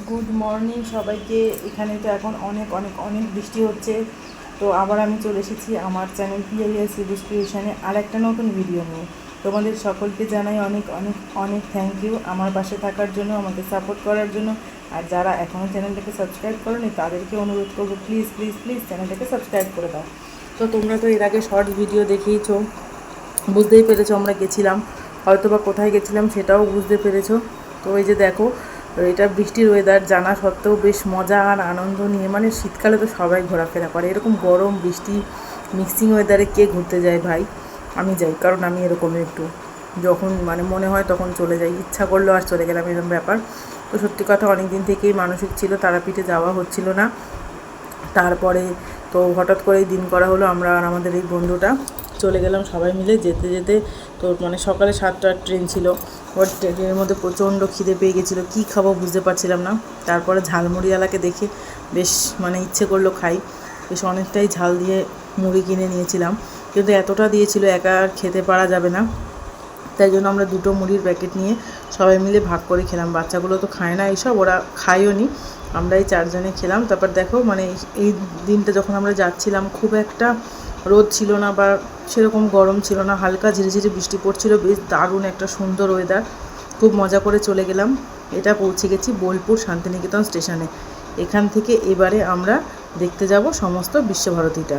Good morning সবাইকে। এখানে তো এখন অনেক অনেক অনেক বৃষ্টি হচ্ছে। তো আবার আমি চলে এসেছি আমার চ্যানেল পিএলিএস সিরিজ ক্রিয়েশনে আর একটা নতুন ভিডিও নিয়ে। তোমাদের সকলকে জানাই অনেক অনেক অনেক থ্যাংক ইউ আমার পাশে থাকার জন্য, আমাকে সাপোর্ট করার জন্য। আর যারা এখনও চ্যানেলটাকে সাবস্ক্রাইব করোনি তাদেরকে অনুরোধ করবো, প্লিজ প্লিজ প্লিজ চ্যানেলটাকে সাবস্ক্রাইব করে দাও। তো তোমরা তো এর আগে শর্টস ভিডিও দেখিয়েছো, বুঝতেই পেরেছো আমরা গেছিলাম, হয়তো বা কোথায় গেছিলাম সেটাও বুঝতে পেরেছো। তো এই যে দেখো, এটা বৃষ্টির ওয়েদার জানা সত্ত্বেও বেশ মজা আর আনন্দ নিয়ে, মানে শীতকালে তো সবাই ঘোরাফেরা করে, এরকম গরম বৃষ্টি মিক্সিং ওয়েদারে কে ঘুরতে যায় ভাই? আমি যাই, কারণ আমি এরকম একটু যখন মানে মনে হয় তখন চলে যাই, ইচ্ছা করলো আর চলে গেলাম, এরকম ব্যাপার। তো সত্যি কথা অনেক দিন থেকেই মানসিক ছিল, তারাপীঠে যাওয়া হচ্ছিল না। তারপরে তো হঠাৎ করেই দিন করা হলো, আমরা আর আমাদের এই বন্ধুটা চলে গেলাম সবাই মিলে। যেতে যেতে তো মানে সকালে 7টার ট্রেন ছিল, ওর ট্রেনের মধ্যে প্রচণ্ড খিদে পেয়ে গেছিলো, কী খাবো বুঝতে পারছিলাম না। তারপরে ঝালমুড়িওয়ালাকে দেখে বেশ মানে ইচ্ছে করলো খাই, বেশ অনেকটাই ঝাল দিয়ে মুড়ি কিনে নিয়েছিলাম, কিন্তু এতটা দিয়েছিল একা আর খেতে পারা যাবে না। তাই জন্য আমরা দুটো মুড়ির প্যাকেট নিয়ে সবাই মিলে ভাগ করে খেলাম। বাচ্চাগুলো তো খায় না এইসব, ওরা খায়ও নি, আমরা এই 4জনে খেলাম। তারপর দেখো মানে এই দিনটা যখন আমরা যাচ্ছিলাম খুব একটা রোদ ছিল না বা সেরকম গরম ছিল না, হালকা ঝিরিঝিরি বৃষ্টি পড়ছিল, বেশ দারুণ একটা সুন্দর ওয়েদার, খুব মজা করে চলে গেলাম। এটা পৌঁছে গেছি বোলপুর শান্তিনিকেতন স্টেশনে। এখান থেকে এবারে আমরা দেখতে যাব সমস্ত বিশ্বভারতীটা।